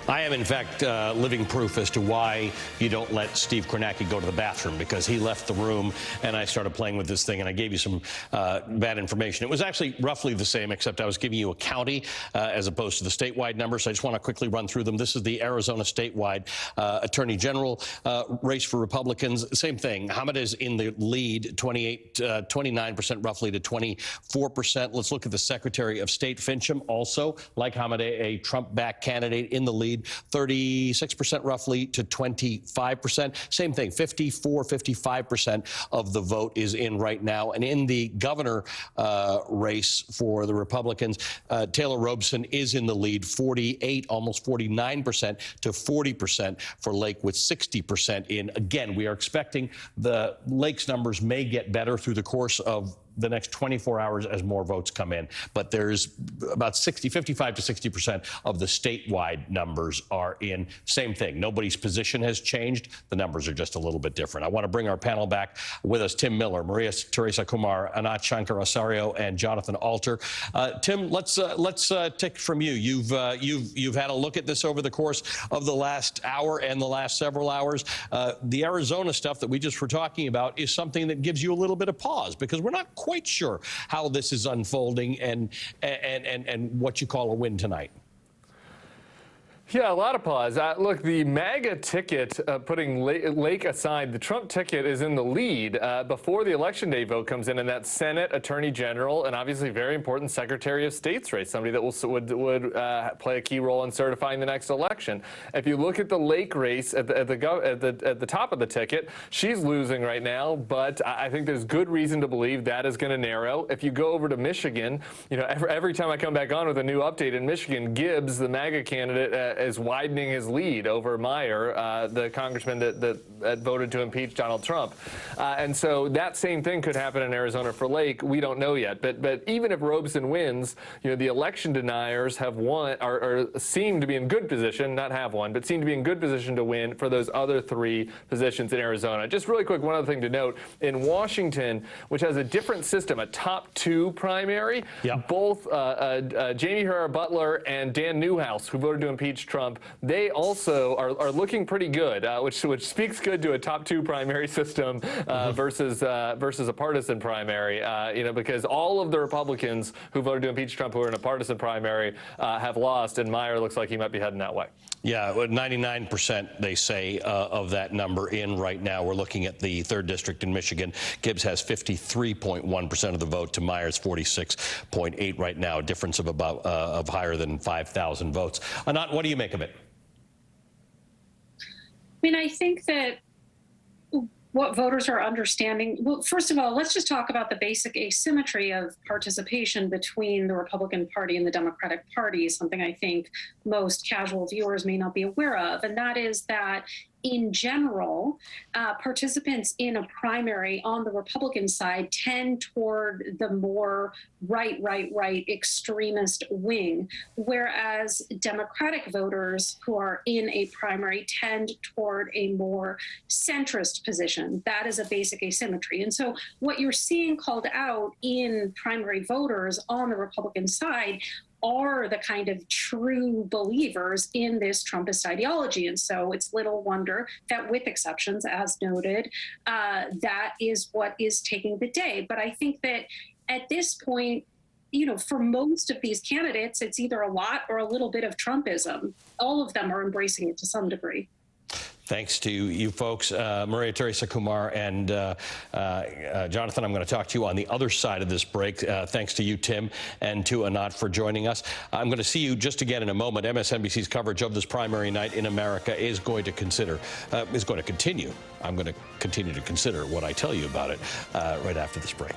I am, in fact, living proof as to why you don't let Steve Kornacki go to the bathroom, because he left the room and I started playing with this thing and I gave you some bad information. It was actually roughly the same, except I was giving you a county as opposed to the statewide numbers. So I just want to quickly run through them. This is the Arizona statewide attorney general race for Republicans. Same thing. Hamid is in the lead, 29% roughly to 24%. Let's look at the Secretary of State, Fincham, also, like Hamid, a Trump-backed candidate in the lead. 36% roughly to 25%. Same thing, 55% of the vote is in right now. And in the governor race for the Republicans, Taylor Robeson is in the lead, 48, almost 49% to 40% for Lake, with 60% in. Again, we are expecting the Lake's numbers may get better through the course of the next 24 hours as more votes come in. But there's about 55 to 60% of the statewide numbers are in. Same thing. Nobody's position has changed. The numbers are just a little bit different. I want to bring our panel back with us. Tim Miller, Maria Teresa Kumar, Anat Shankar Osorio, and Jonathan Alter. Tim, let's take from you. You've had a look at this over the course of the last hour and the last several hours. The Arizona stuff that we just were talking about is something that gives you a little bit of pause, because we're not quite sure how this is unfolding and what you call a win tonight. Yeah, a lot of pause. Look, the MAGA ticket, putting Lake aside, the Trump ticket is in the lead before the Election Day vote comes in that Senate, Attorney General, and obviously very important Secretary of State's race, somebody that would play a key role in certifying the next election. If you look at the Lake race at the top of the ticket, she's losing right now, but I think there's good reason to believe that is going to narrow. If you go over to Michigan, you know, every time I come back on with a new update in Michigan, Gibbs, the MAGA candidate, is widening his lead over Meyer, the congressman that voted to impeach Donald Trump. And so that same thing could happen in Arizona for Lake. We don't know yet. But even if Robeson wins, you know, the election deniers have won, or seem to be in good position, not have won, but seem to be in good position to win for those other three positions in Arizona. Just really quick, one other thing to note. In Washington, which has a different system, a top two primary, both Jamie Herrera Butler and Dan Newhouse, who voted to impeach Trump, they also are looking pretty good, which speaks good to a top two primary system versus a partisan primary. You know, because all of the Republicans who voted to impeach Trump, who are in a partisan primary, have lost, and Meyer looks like he might be heading that way. Yeah, 99% they say of that number in right now. We're looking at the 3rd district in Michigan. Gibbs has 53.1% of the vote to Meyer's 46.8 right now, a difference of about of higher than 5,000 votes. Anat, what do you make of it? I mean, I think that what voters are understanding, well, first of all, let's just talk about the basic asymmetry of participation between the Republican Party and the Democratic Party, something I think most casual viewers may not be aware of, and that is that in general, participants in a primary on the Republican side tend toward the more right extremist wing, whereas Democratic voters who are in a primary tend toward a more centrist position. That is a basic asymmetry. And so what you're seeing called out in primary voters on the Republican side are the kind of true believers in this Trumpist ideology. And so it's little wonder that, with exceptions, as noted, that is what is taking the day. But I think that at this point, you know, for most of these candidates, it's either a lot or a little bit of Trumpism. All of them are embracing it to some degree. Thanks to you folks, Maria Teresa Kumar and Jonathan. I'm going to talk to you on the other side of this break. Thanks to you, Tim, and to Anat for joining us. I'm going to see you just again in a moment. MSNBC's coverage of this primary night in America is going to continue. I'm going to continue to consider what I tell you about it right after this break.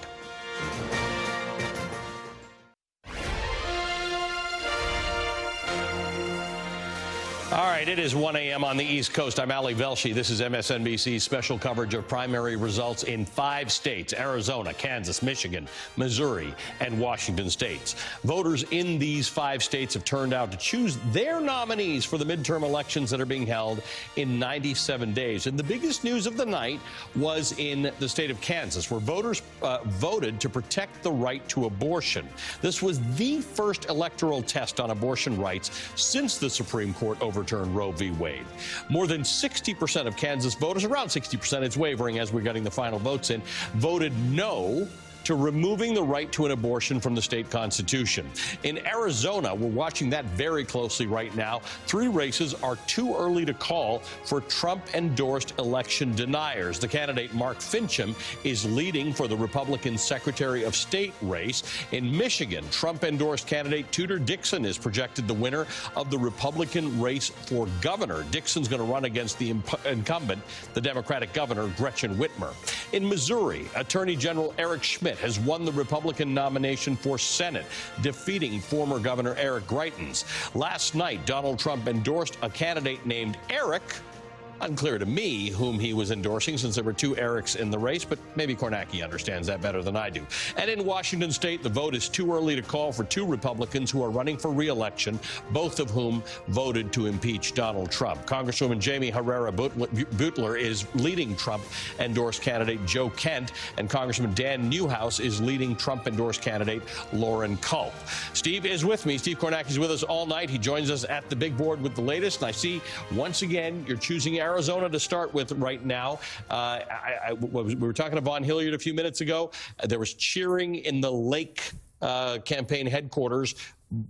All right, it is 1 a.m. on the East Coast. I'm Ali Velshi. This is MSNBC's special coverage of primary results in 5 states: Arizona, Kansas, Michigan, Missouri, and Washington states. Voters in these 5 states have turned out to choose their nominees for the midterm elections that are being held in 97 days. And the biggest news of the night was in the state of Kansas, where voters voted to protect the right to abortion. This was the first electoral test on abortion rights since the Supreme Court overturned Roe v. Wade. More than 60% of Kansas voters, around 60%, it's wavering as we're getting the final votes in, voted no to removing the right to an abortion from the state constitution. In Arizona, we're watching that very closely right now. 3 races are too early to call for Trump-endorsed election deniers. The candidate, Mark Finchem, is leading for the Republican Secretary of State race. In Michigan, Trump-endorsed candidate Tudor Dixon is projected the winner of the Republican race for governor. Dixon's going to run against the incumbent, the Democratic governor, Gretchen Whitmer. In Missouri, Attorney General Eric Schmidt has won the Republican nomination for Senate, defeating former Governor Eric Greitens. Last night, Donald Trump endorsed a candidate named Eric. Unclear to me whom he was endorsing, since there were 2 Erics in the race, but maybe Kornacki understands that better than I do. And in Washington state, the vote is too early to call for 2 Republicans who are running for re-election, both of whom voted to impeach Donald Trump. Congresswoman Jamie Herrera Beutler is leading Trump-endorsed candidate Joe Kent, and Congressman Dan Newhouse is leading Trump-endorsed candidate Lauren Culp. Steve is with me. Steve Kornacki is with us all night. He joins us at the big board with the latest. And I see, once again, you're choosing Arizona to start with right now. We were talking to Von Hilliard a few minutes ago. There was cheering in the Lake campaign headquarters.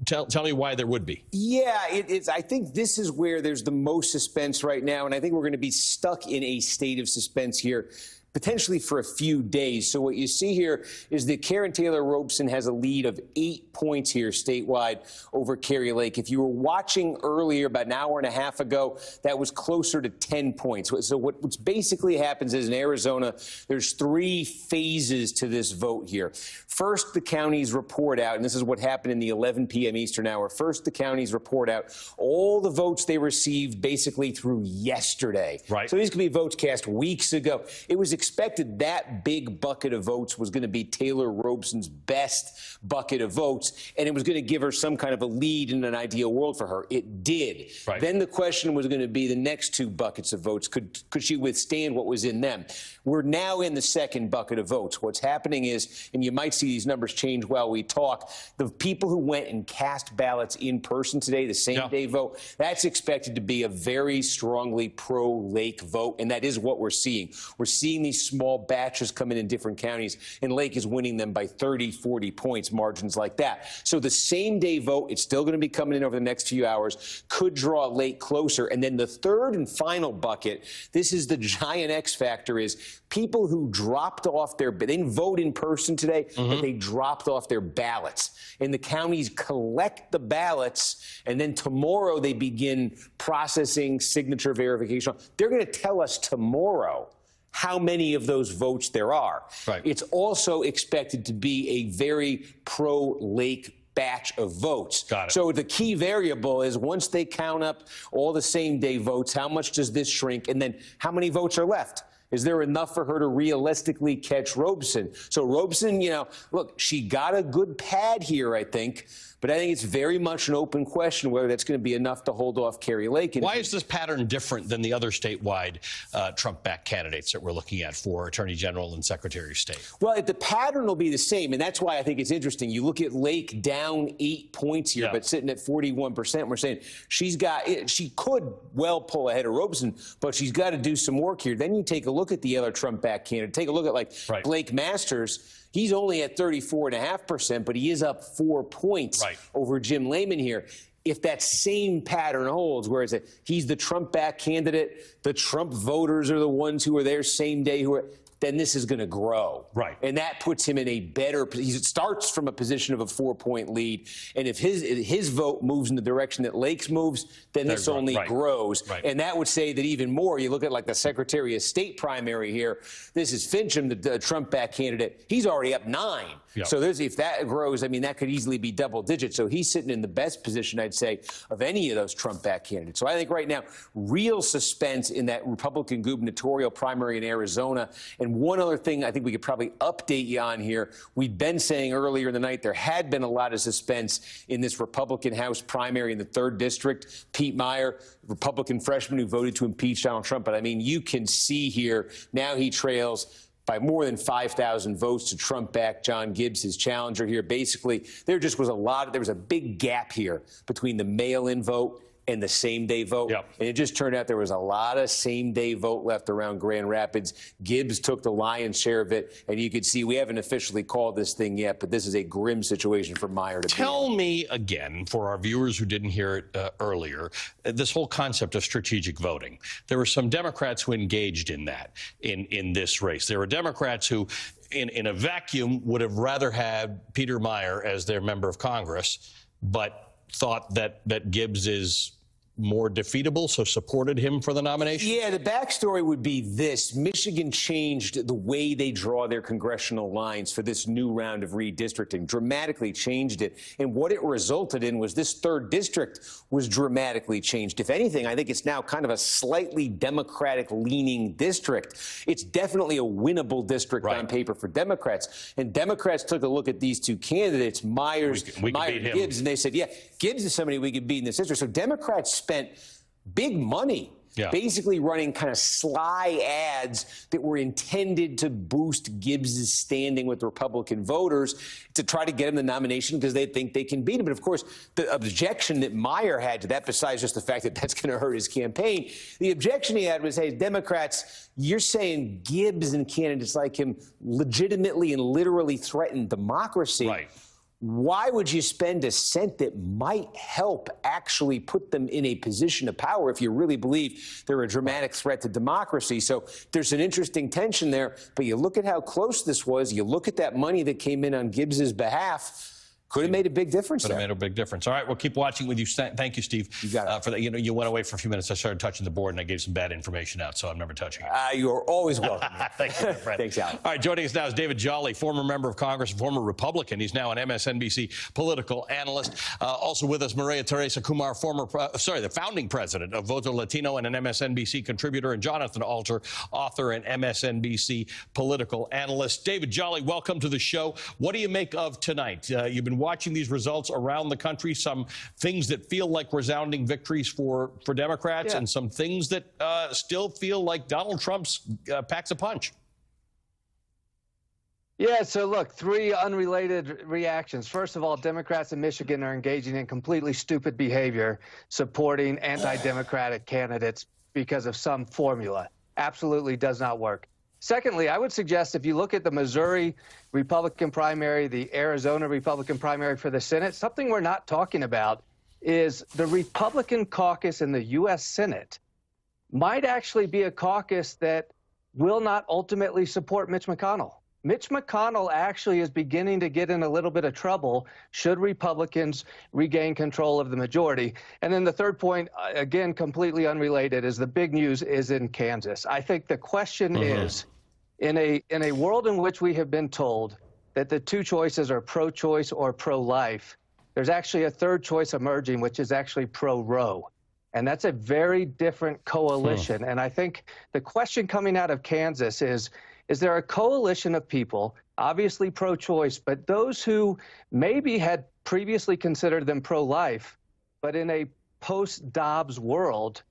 Tell me why there would be. Yeah, I think this is where there's the most suspense right now, and I think we're going to be stuck in a state of suspense here, potentially for a few days. So what you see here is that Karen Taylor Robson has a lead of 8 points here statewide over Kari Lake. If you were watching earlier, about an hour and a half ago, that was closer to 10 points. So what's basically happens is in Arizona, there's 3 phases to this vote here. First, the counties report out, and this is what happened in the 11 p.m. Eastern hour. First, the counties report out all the votes they received basically through yesterday. Right. So these could be votes cast weeks ago. It was expected that big bucket of votes was going to be Taylor Robson's best bucket of votes, and it was going to give her some kind of a lead in an ideal world for her. It did. Right. Then the question was going to be the next 2 buckets of votes. Could she withstand what was in them? We're now in the second bucket of votes. What's happening is, and you might see these numbers change while we talk, the people who went and cast ballots in person today, the same day vote, that's expected to be a very strongly pro-Lake vote, and that is what we're seeing. We're seeing these small batches come in different counties, and Lake is winning them by 30, 40 points, margins like that. So the same day vote, it's still going to be coming in over the next few hours, could draw Lake closer. And then the third and final bucket, this is the giant X factor, is people who dropped off they didn't vote in person today, but they dropped off their ballots. And the counties collect the ballots, and then tomorrow they begin processing signature verification. They're going to tell us tomorrow how many of those votes there are. Right. It's also expected to be a very pro-Lake batch of votes. Got it. So the key variable is, once they count up all the same day votes, how much does this shrink? And then how many votes are left? Is there enough for her to realistically catch Robson? So Robson, look, she got a good pad here, I think. But I think it's very much an open question whether that's going to be enough to hold off Kari Lake. Why is this pattern different than the other statewide Trump-backed candidates that we're looking at for Attorney General and Secretary of State? Well, the pattern will be the same, and that's why I think it's interesting. You look at Lake down 8 points here, but sitting at 41%. We're saying she could well pull ahead of Robson, but she's got to do some work here. Then you take a look at the other Trump-backed candidate. Take a look at Blake Masters. He's only at 34.5%, but he is up 4 points over Jim Layman here. If that same pattern holds, whereas he's the Trump-backed candidate, the Trump voters are the ones who are there same day, then this is going to grow. Right. And that puts him in a better position. He starts from a position of a 4-point lead. And if his vote moves in the direction that Lake's moves, then this only grows. Right. And that would say that even more, you look at like the Secretary of State primary here, this is Finchem, the Trump-backed candidate. He's already up 9. Yep. So if that grows, I mean, that could easily be double digits. So he's sitting in the best position, I'd say, of any of those Trump-backed candidates. So I think right now, real suspense in that Republican gubernatorial primary in Arizona. And one other thing I think we could probably update you on here. We'd been saying earlier in the night there had been a lot of suspense in this Republican House primary in the 3rd District. Pete Meyer, Republican freshman who voted to impeach Donald Trump. But I mean, you can see here, now he trails by more than 5,000 votes to Trump-backed John Gibbs, his challenger here. Basically, there was a big gap here between the mail-in vote and the same-day vote. Yep. And it just turned out there was a lot of same-day vote left around Grand Rapids. Gibbs took the lion's share of it, and you could see we haven't officially called this thing yet, but this is a grim situation for Meyer to be in. Tell me again, for our viewers who didn't hear it earlier, this whole concept of strategic voting. There were some Democrats who engaged in that in this race. There were Democrats who, in a vacuum, would have rather had Peter Meyer as their member of Congress, but thought that Gibbs is more defeatable, so supported him for the nomination? Yeah, the backstory would be this. Michigan changed the way they draw their congressional lines for this new round of redistricting, dramatically changed it. And what it resulted in was this 3rd district was dramatically changed. If anything, I think it's now kind of a slightly Democratic-leaning district. It's definitely a winnable district on paper for Democrats. And Democrats took a look at these two candidates, Myers and Gibbs, and they said, yeah, Gibbs is somebody we could beat in this district. So Democrats spent big money basically running kind of sly ads that were intended to boost Gibbs' standing with Republican voters to try to get him the nomination because they think they can beat him. But of course, the objection that Meyer had to that, besides just the fact that that's going to hurt his campaign, the objection he had was, hey, Democrats, you're saying Gibbs and candidates like him legitimately and literally threaten democracy. Right. Why would you spend a cent that might help actually put them in a position of power if you really believe they're a dramatic threat to democracy? So there's an interesting tension there. But you look at how close this was. You look at that money that came in on Gibbs's behalf. Could have made a big difference. Could have made a big difference. All right, we'll keep watching with you. Thank you, Steve. You got it. For that. You know, you went away for a few minutes. I started touching the board, and I gave some bad information out, so I'm never touching it. You are always welcome. Thank you, my friend. Thanks, Al. All right, joining us now is David Jolly, former member of Congress, former Republican. He's now an MSNBC political analyst. Also with us, Maria Teresa Kumar, the founding president of Voto Latino and an MSNBC contributor, and Jonathan Alter, author and MSNBC political analyst. David Jolly, welcome to the show. What do you make of tonight? You've been watching these results around the country, some things that feel like resounding victories for Democrats, and some things that still feel like Donald Trump's packs a punch. Yeah, so look, 3 unrelated reactions. First of all, Democrats in Michigan are engaging in completely stupid behavior, supporting anti-democratic candidates because of some formula. Absolutely does not work. Secondly, I would suggest if you look at the Missouri Republican primary, the Arizona Republican primary for the Senate, something we're not talking about is the Republican caucus in the U.S. Senate might actually be a caucus that will not ultimately support Mitch McConnell. Mitch McConnell actually is beginning to get in a little bit of trouble should Republicans regain control of the majority. And then the third point, again, completely unrelated, is the big news is in Kansas. I think the question is, in a world in which we have been told that the 2 choices are pro-choice or pro-life, there's actually a third choice emerging, which is actually pro-Roe. And that's a very different coalition. And I think the question coming out of Kansas is there a coalition of people, obviously pro-choice, but those who maybe had previously considered them pro-life, but in a post-Dobbs world,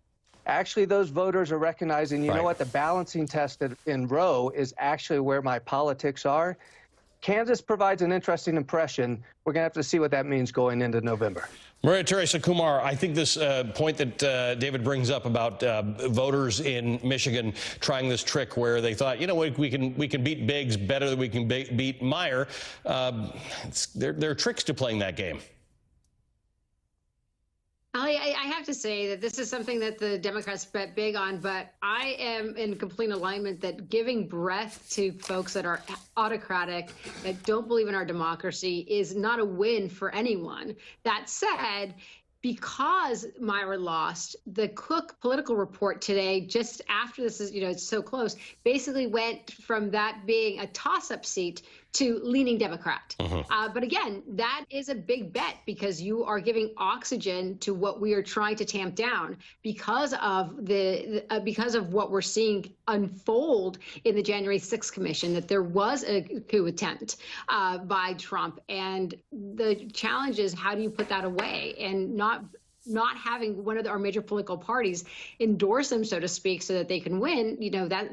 actually those voters are recognizing, you know what, the balancing test in Roe is actually where my politics are. Kansas provides an interesting impression. We're going to have to see what that means going into November. Maria Teresa Kumar, I think this point that David brings up about voters in Michigan trying this trick where they thought, you know, we can beat Biggs better than we can beat Meyer. There are tricks to playing that game. Ali, I have to say that this is something that the Democrats bet big on, but I am in complete alignment that giving breath to folks that are autocratic, that don't believe in our democracy, is not a win for anyone. That said, because Myra lost, the Cook political report today, just after this is, it's so close, basically went from that being a toss-up seat to leaning Democrat. But again, that is a big bet because you are giving oxygen to what we are trying to tamp down because of what we're seeing unfold in the January 6th commission, that there was a coup attempt by Trump. And the challenge is, how do you put that away and not having one of our major political parties endorse them, so to speak, so that they can win?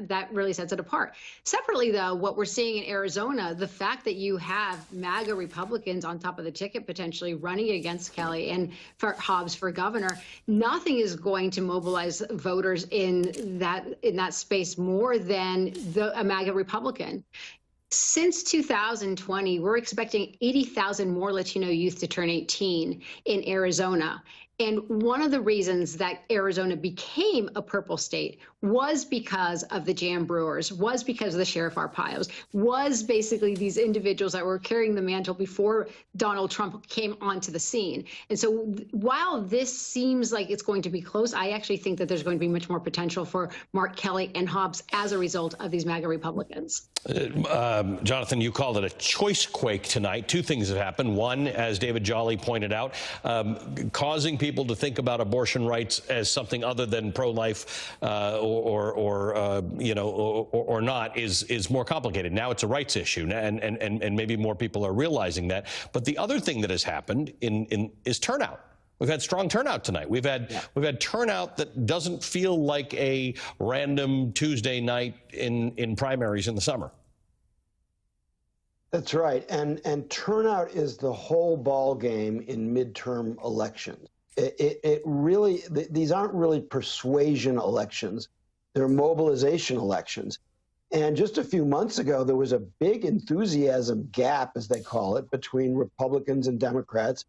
That really sets it apart. Separately, though, what we're seeing in Arizona, the fact that you have MAGA Republicans on top of the ticket potentially running against Kelly and for Hobbs for governor, nothing is going to mobilize voters in that space more than a MAGA Republican. Since 2020, we're expecting 80,000 more Latino youth to turn 18 in Arizona. And one of the reasons that Arizona became a purple state was because of the Jam Brewers, was because of the Sheriff Arpaio's, was basically these individuals that were carrying the mantle before Donald Trump came onto the scene. And so while this seems like it's going to be close, I actually think that there's going to be much more potential for Mark Kelly and Hobbs as a result of these MAGA Republicans. Jonathan, you called it a choice quake tonight. Two things have happened. One, as David Jolly pointed out, causing people to think about abortion rights as something other than pro-life or not is more complicated. Now it's a rights issue, and maybe more people are realizing that. But the other thing that has happened is turnout. We've had strong turnout tonight. We've had turnout that doesn't feel like a random Tuesday night in primaries in the summer. That's right, and turnout is the whole ball game in midterm elections. It really, these aren't really persuasion elections; they're mobilization elections. And just a few months ago, there was a big enthusiasm gap, as they call it, between Republicans and Democrats.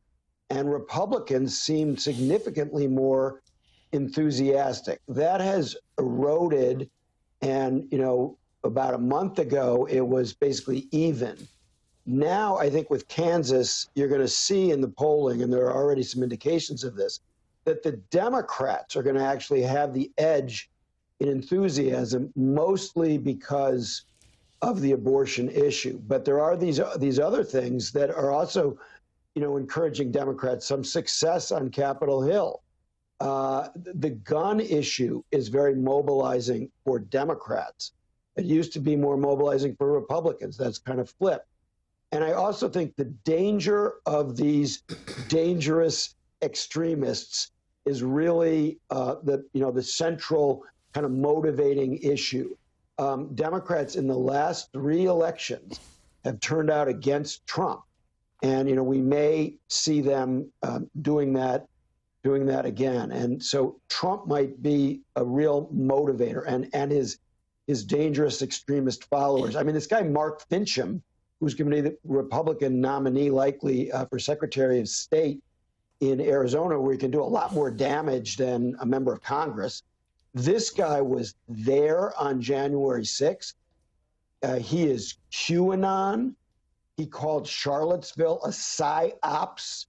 And Republicans seemed significantly more enthusiastic. That has eroded, and about a month ago, it was basically even. Now, I think with Kansas, you're going to see in the polling, and there are already some indications of this, that the Democrats are going to actually have the edge in enthusiasm, mostly because of the abortion issue. But there are these other things that are also encouraging Democrats, some success on Capitol Hill. The gun issue is very mobilizing for Democrats. It used to be more mobilizing for Republicans. That's kind of flipped. And I also think the danger of these dangerous extremists is really the central kind of motivating issue. Democrats in the last 3 elections have turned out against Trump. And, we may see them doing that again. And so Trump might be a real motivator and his dangerous extremist followers. I mean, this guy, Mark Fincham, who's going to be the Republican nominee likely for Secretary of State in Arizona, where he can do a lot more damage than a member of Congress. This guy was there on January 6th. He is QAnon. He called Charlottesville a PsyOps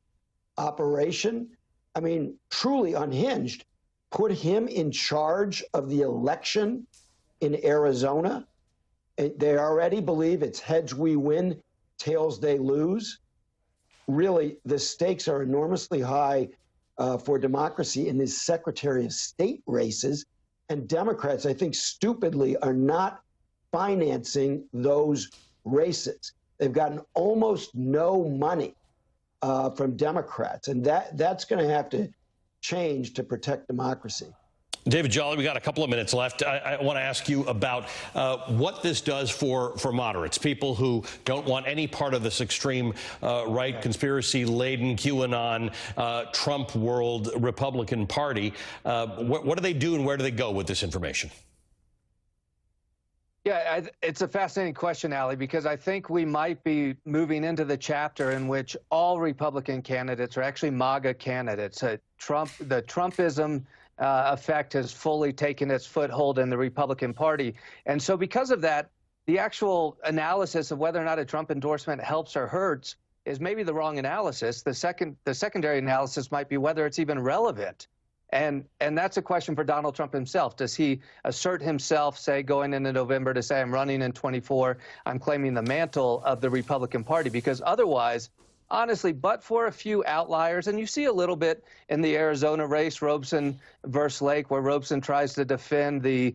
operation. I mean, truly unhinged. Put him in charge of the election in Arizona. They already believe it's heads we win, tails they lose. Really, the stakes are enormously high for democracy in these Secretary of State races. And Democrats, I think, stupidly are not financing those races. They've gotten almost no money from Democrats, and that's going to have to change to protect democracy. David Jolly, we got a couple of minutes left. I want to ask you about what this does for moderates, people who don't want any part of this extreme right, conspiracy-laden QAnon, Trump world Republican Party. What do they do and where do they go with this information? Yeah, it's a fascinating question, Ali, because I think we might be moving into the chapter in which all Republican candidates are actually MAGA candidates. The Trumpism effect has fully taken its foothold in the Republican Party. And so because of that, the actual analysis of whether or not a Trump endorsement helps or hurts is maybe the wrong analysis. The secondary analysis might be whether it's even relevant. And that's a question for Donald Trump himself. Does he assert himself, say, going into November to say, I'm running in 24, I'm claiming the mantle of the Republican Party? Because otherwise, honestly, but for a few outliers, and you see a little bit in the Arizona race, Robeson versus Lake, where Robeson tries to defend the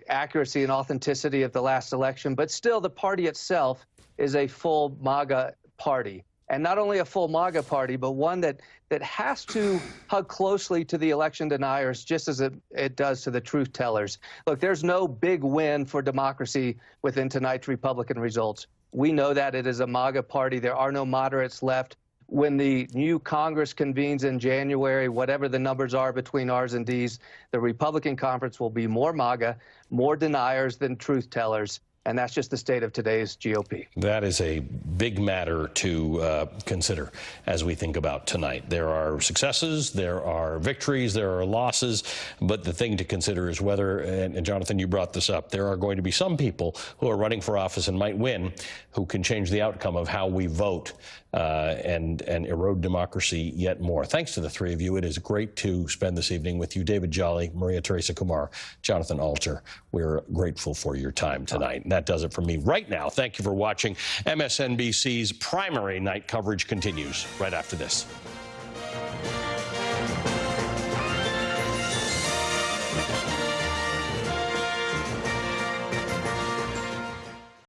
accuracy and authenticity of the last election, but still the party itself is a full MAGA party. And not only a full MAGA party, but one that has to hug closely to the election deniers, just as it does to the truth tellers. Look, there's no big win for democracy within tonight's Republican results. We know that it is a MAGA party. There are no moderates left. When the new Congress convenes in January, whatever the numbers are between R's and D's, the Republican conference will be more MAGA, more deniers than truth tellers. And that's just the state of today's GOP. That is a big matter to consider as we think about tonight. There are successes, there are victories, there are losses, but the thing to consider is whether, and Jonathan, you brought this up, there are going to be some people who are running for office and might win who can change the outcome of how we vote and erode democracy yet more. Thanks to the three of you. It is great to spend this evening with you, David Jolly, Maria Teresa Kumar, Jonathan Alter. We're grateful for your time tonight. And that does it for me right now. Thank you for watching. MSNBC's primary night coverage continues right after this.